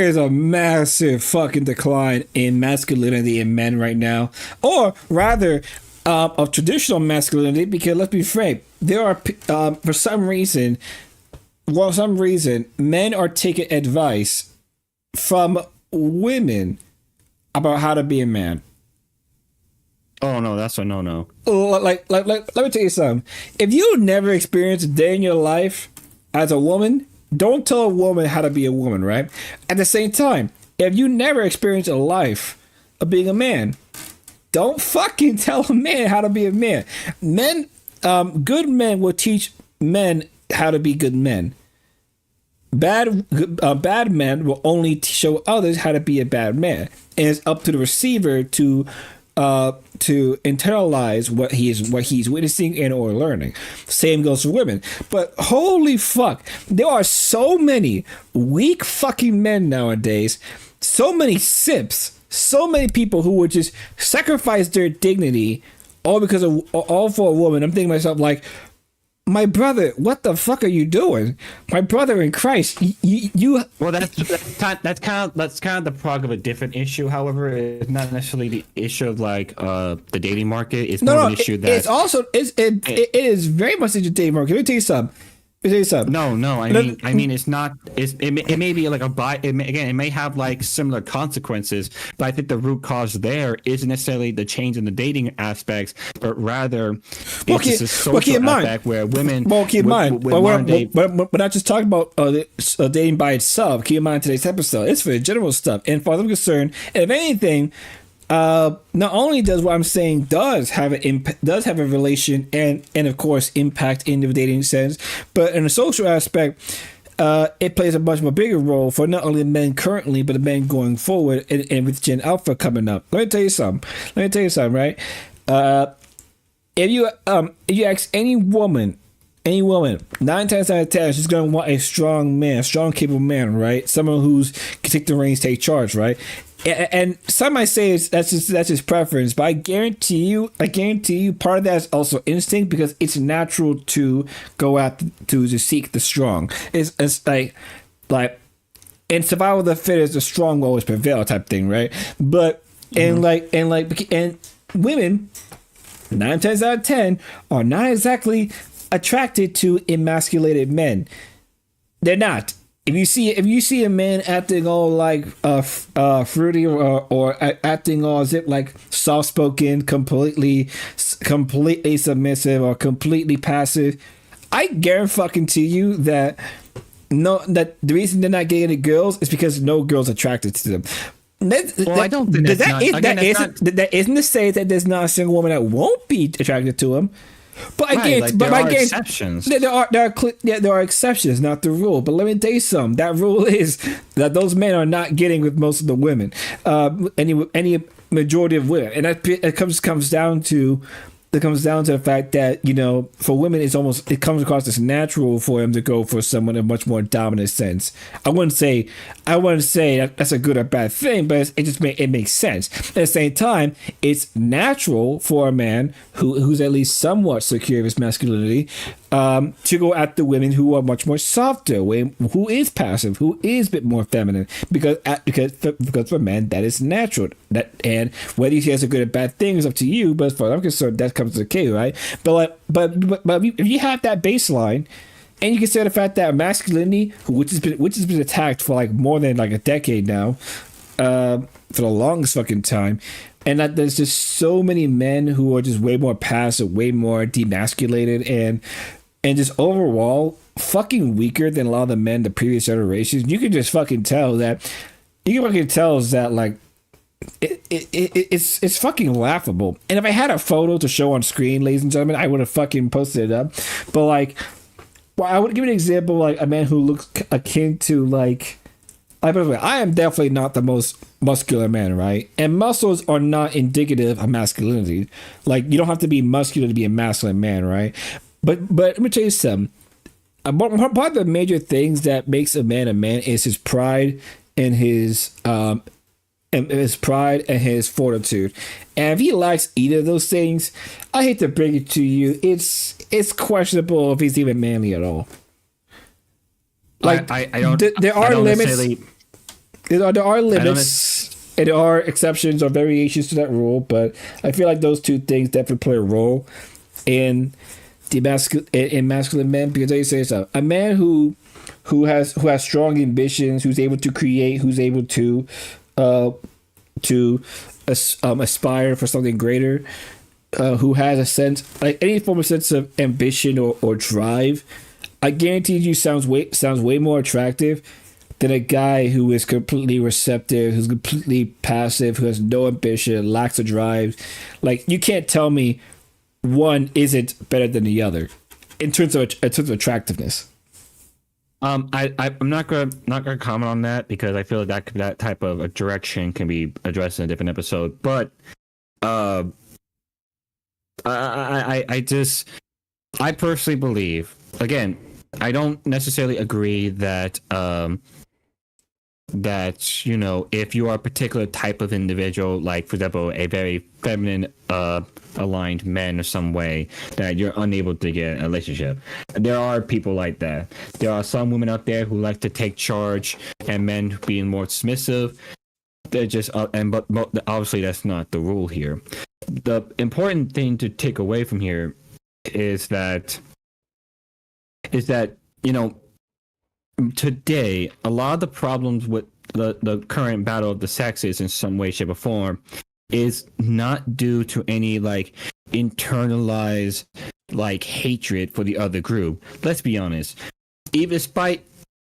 is a massive fucking decline in masculinity in men right now, or rather, of traditional masculinity. Because let's be frank, there are for some reason, men are taking advice from women about how to be a man. Oh no, that's a no. Like, let me tell you something. If you never experienced a day in your life as a woman, don't tell a woman how to be a woman, right? At the same time, if you never experienced a life of being a man, don't fucking tell a man how to be a man. Good men will teach men how to be good men. Bad men will only show others how to be a bad man, and it's up to the receiver to internalize what he's witnessing and or learning. Same goes for women. But holy fuck, there are so many weak fucking men nowadays, so many simps, so many people who would just sacrifice their dignity all for a woman. I'm thinking to myself, like, my brother, what the fuck are you doing? My brother in Christ, you. Well, that's kind of the product of a different issue. However, it's not necessarily the issue of like the dating market. It's more an issue that it is very much in the dating market. Let me tell you something. No. I mean, it's not. It may be like it may have like similar consequences, but I think the root cause there isn't necessarily the change in the dating aspects, but rather it's just a social aspect where women. Well, keep in mind, we're not just talking about dating by itself. Keep in mind today's episode, it's for the general stuff. And as far as I'm concerned, if anything, not only does what I'm saying does have a relation and of course impact in the dating sense, but in a social aspect, it plays a much more bigger role for not only men currently, but the men going forward, and with Gen Alpha coming up. Let me tell you something, right? If you ask any woman, 9 times out of 10, she's gonna want a strong man, a strong, capable man, right? Someone who's can take the reins, take charge, right? And some might say that's his preference, but I guarantee you, part of that is also instinct, because it's natural to go out to seek the strong. It's like in survival of the fittest, the strong will always prevail type thing, right? But and women, 9 times out of 10 are not exactly attracted to emasculated men. They're not. If you see a man acting all like fruity or acting all as if like soft spoken, completely submissive or completely passive, I guarantee you that the reason they're not getting any girls is because no girl's attracted to them. I don't think that isn't to say that there's not a single woman that won't be attracted to him. But again, there are exceptions. There are exceptions, not the rule. But let me tell you something. That rule is that those men are not getting with most of the women, any majority of women, and it comes down to the fact that, you know, for women it comes across as natural for them to go for someone in a much more dominant sense. I wouldn't say that's a good or bad thing, but it makes sense. At the same time, it's natural for a man who's at least somewhat secure of his masculinity to go after women who are much more softer, who is passive, who is a bit more feminine, because for men that is natural. And whether he has a good or bad thing is up to you, but as far as I'm concerned, that comes to the case, right? But if you have that baseline, and you consider the fact that masculinity, which has been attacked for like more than like a decade now, for the longest fucking time, and that there's just so many men who are just way more passive, way more demasculated, and just overall fucking weaker than a lot of the men the previous generations. You can just fucking tell that. Like it's fucking laughable. And if I had a photo to show on screen, ladies and gentlemen, I would have fucking posted it up. But like, I would give an example, like a man who looks akin to like. I am definitely not the most muscular man, right? And muscles are not indicative of masculinity. Like, you don't have to be muscular to be a masculine man, right? But let me tell you something. Part of the major things that makes a man is his pride and his and his pride and his fortitude. And if he lacks either of those things, I hate to bring it to you, it's questionable if he's even manly at all. Like I don't. There are limits. There are limits. And there are exceptions or variations to that rule, but I feel like those two things definitely play a role in in masculine men. Because they say so, a man who has strong ambitions, who's able to create, who's able to aspire for something greater, who has a sense, like any form of sense of ambition or drive, I guarantee you sounds way more attractive than a guy who is completely receptive, who's completely passive, who has no ambition, lacks a drive. Like, you can't tell me one isn't better than the other in terms of attractiveness. I'm not gonna comment on that because I feel like that type of a direction can be addressed in a different episode. But I personally believe, again, I don't necessarily agree that if you are a particular type of individual, like for example a very feminine aligned man or some way, that you're unable to get a relationship. There are people like that. There are some women out there who like to take charge and men being more submissive. They're just but obviously that's not the rule here. The important thing to take away from here is that today, a lot of the problems with the current battle of the sexes in some way, shape, or form is not due to any like internalized like hatred for the other group. Let's be honest. Even despite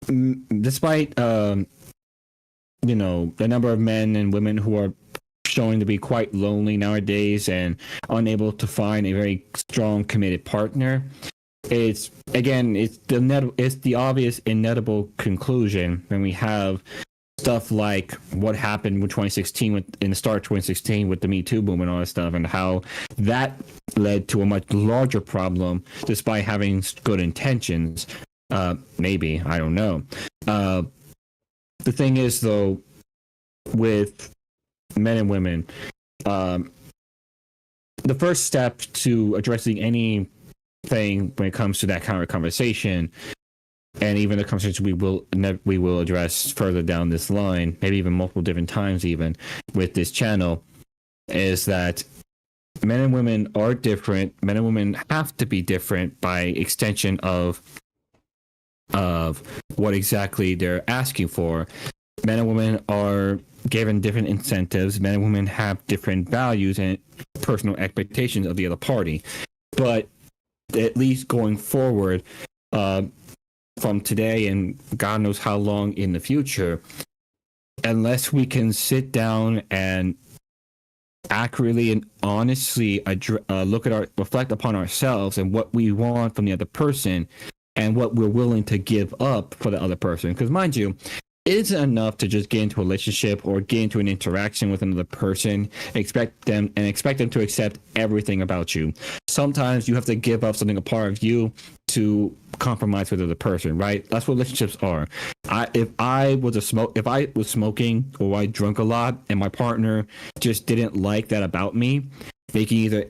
the number of men and women who are showing to be quite lonely nowadays and unable to find a very strong, committed partner, it's the obvious inevitable conclusion when we have stuff like what happened with 2016 in the start of 2016 with the Me Too movement and all that stuff, and how that led to a much larger problem despite having good intentions. Maybe, I don't know. The thing is, though, with men and women, the first step to addressing anything when it comes to that kind of conversation, and even the conversation we will address further down this line, maybe even multiple different times even with this channel, is that men and women are different. Men and women have to be different by extension of what exactly they're asking for. Men and women are given different incentives. Men and women have different values and personal expectations of the other party. But at least going forward, from today and God knows how long in the future, unless we can sit down and accurately and honestly reflect upon ourselves and what we want from the other person and what we're willing to give up for the other person. Because mind you, it isn't enough to just get into a relationship or get into an interaction with another person, expect them to accept everything about you. Sometimes you have to give up something, a part of you, to compromise with the other person, right? That's what relationships are. If I was smoking or I drunk a lot and my partner just didn't like that about me, they can either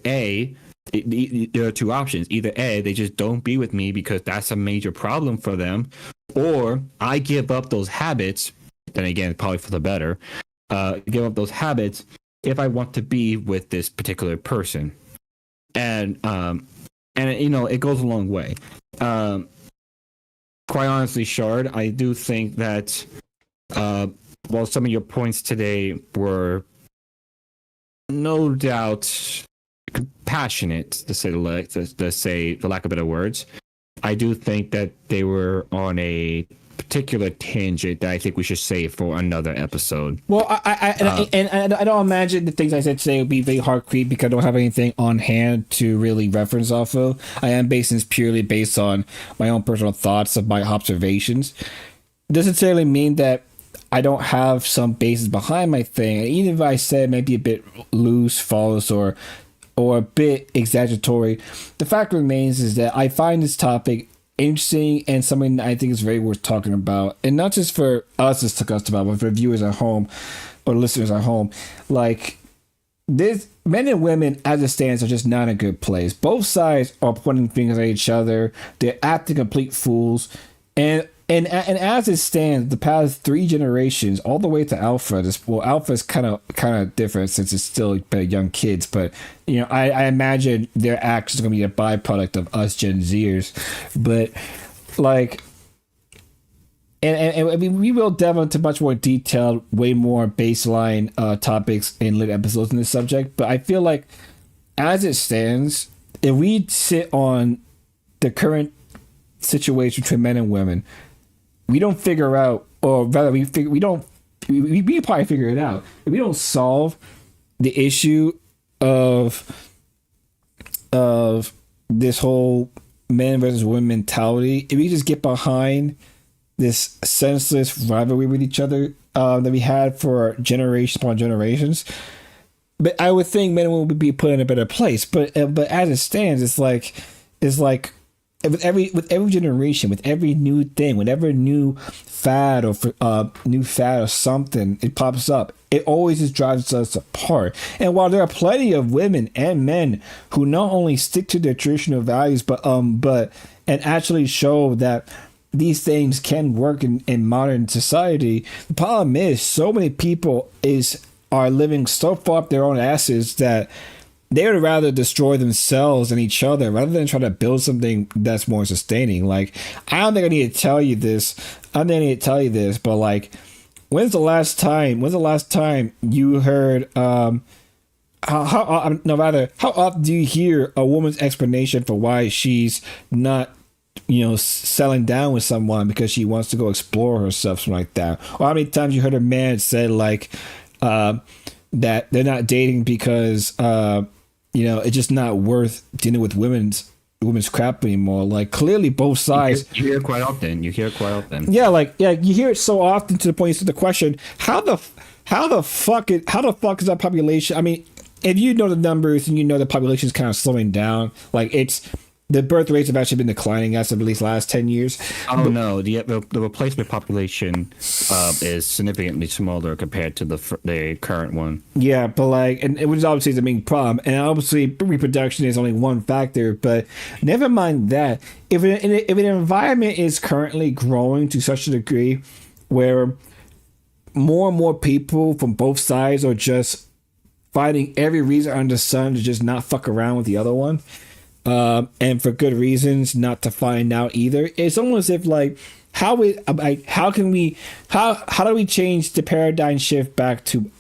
there are two options. Either A, they just don't be with me because that's a major problem for them, or I give up those habits, then again, probably for the better, give up those habits if I want to be with this particular person. And it goes a long way. Quite honestly, Shard, I do think that while some of your points today were no doubt compassionate, to say the lack of better words, I do think that they were on a particular tangent that I think we should save for another episode. Well, I don't imagine the things I said today would be very hard creep because I don't have anything on hand to really reference off of. I am basing this purely based on my own personal thoughts of my observations. Doesn't necessarily mean that I don't have some basis behind my thing. Even if I said maybe a bit loose, false, or a bit exaggeratory, the fact remains is that I find this topic interesting and something I think is very worth talking about, and not just for us as to about, but for viewers at home, or listeners at home, like this, men and women as it stands are just not in a good place. Both sides are pointing fingers at each other. They're acting complete fools, and as it stands, the past 3 generations, all the way to Alpha. Alpha is kind of different since it's still young kids, but I imagine their actions are going to be a byproduct of us Gen Zers. But like, and I mean, we will delve into much more detailed, way more baseline topics in later episodes in this subject. But I feel like, as it stands, if we sit on the current situation between men and women, we don't figure out, or rather, we probably figure it out. If we don't solve the issue of this whole men versus women mentality, if we just get behind this senseless rivalry with each other that we had for generations upon generations, but I would think men and women would be put in a better place. But as it stands, it's like with every generation, with every new thing, whatever new fad or something it pops up, it always just drives us apart. And while there are plenty of women and men who not only stick to their traditional values, but and actually show that these things can work in modern society, the problem is so many people are living so far up their own asses that they would rather destroy themselves and each other rather than try to build something that's more sustaining. Like, I don't think I need to tell you this. But like, when's the last time you heard how often do you hear a woman's explanation for why she's not settling down with someone because she wants to go explore herself, something like that? Or how many times you heard a man say like that they're not dating because it's just not worth dealing with women's crap anymore. Like, clearly both sides. You hear it quite often. Yeah, you hear it so often to the point to the question, how the fuck is that population? I mean, if you know the numbers and you know the population is kind of slowing down, like the birth rates have actually been declining as of at least last 10 years. No, the replacement population is significantly smaller compared to the current one. Yeah, but like, and which obviously is the main problem. And obviously reproduction is only one factor, but never mind that. If an environment is currently growing to such a degree where more and more people from both sides are just finding every reason under the sun to just not fuck around with the other one, and for good reasons not to find out either. It's almost as if like, how do we change the paradigm shift back to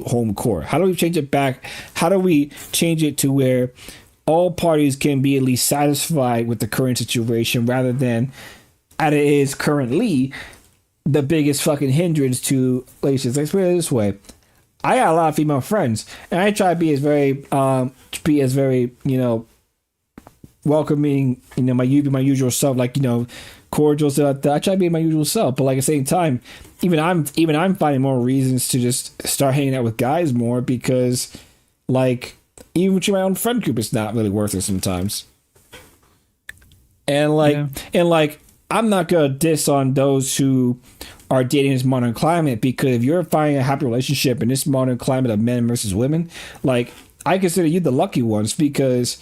home court? How do we change it back? How do we change it to where all parties can be at least satisfied with the current situation rather than, as it is currently, the biggest fucking hindrance to relations? Let's put it this way. I got a lot of female friends, and I try to be as very welcoming, my usual self, like, cordial stuff. I try to be my usual self, but like at the same time, even I'm finding more reasons to just start hanging out with guys more, because like, even with my own friend group, it's not really worth it sometimes. And like, I'm not gonna diss on those who are dating in this modern climate, because if you're finding a happy relationship in this modern climate of men versus women, like, I consider you the lucky ones, because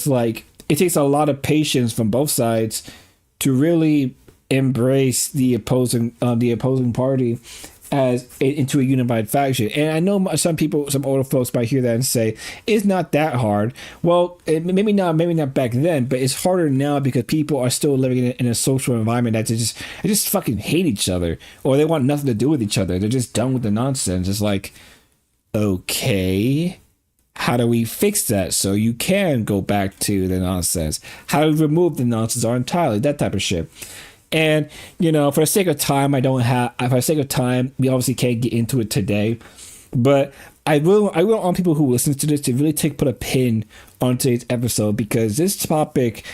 like, it takes a lot of patience from both sides to really embrace the opposing party into a unified faction. And I know some older folks might hear that and say it's not that hard. Well, maybe not back then, but it's harder now because people are still living in a social environment that they just fucking hate each other, or they want nothing to do with each other. They're just done with the nonsense. It's like, okay, how do we fix that so you can go back to the nonsense? How do we remove the nonsense entirely? That type of shit. And, for the sake of time, we obviously can't get into it today. But I will want people who listen to this to really put a pin on today's episode, because this topic,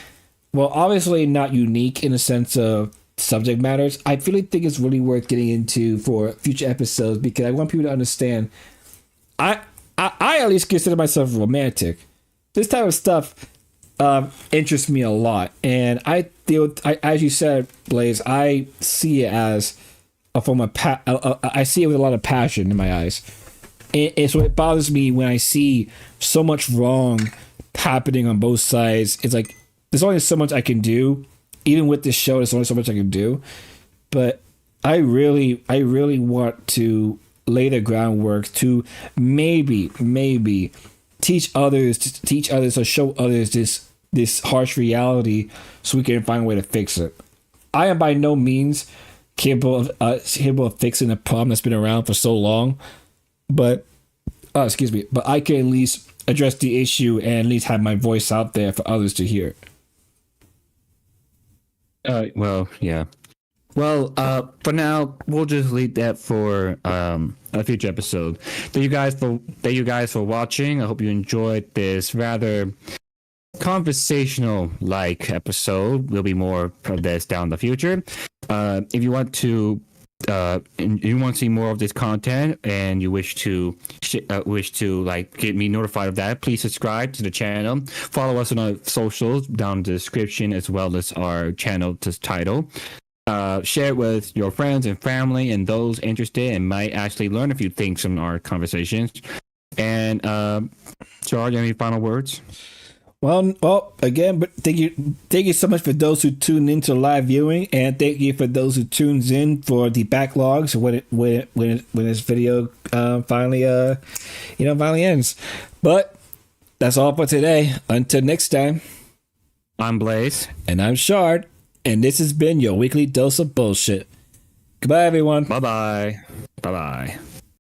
well, obviously not unique in the sense of subject matters. I really think it's really worth getting into for future episodes, because I want people to understand. I at least consider myself romantic. This type of stuff interests me a lot, and as you said, Blaze, I see it as a form of I see it with a lot of passion in my eyes. And so it bothers me when I see so much wrong happening on both sides. It's like there's only so much I can do. Even with this show, there's only so much I can do. But I really want to lay the groundwork to maybe teach others or show others this harsh reality so we can find a way to fix it. I am by no means capable of fixing a problem that's been around for so long, but but I can at least address the issue and at least have my voice out there for others to hear. Well, yeah. Well, for now, we'll just leave that for a future episode. Thank you guys for watching. I hope you enjoyed this rather conversational-like episode. There'll be more of this down the future. If you want to see more of this content and you wish to like get me notified of that, please subscribe to the channel. Follow us on our socials down in the description as well as our channel title. Share it with your friends and family and those interested and might actually learn a few things from our conversations. And George, any final words? Well, again, but thank you so much for those who tune into live viewing, and thank you for those who tunes in for the backlogs when this video finally ends. But that's all for today. Until next time, I'm Blaze, and I'm Shard, and this has been your weekly dose of bullshit. Goodbye, everyone. Bye bye.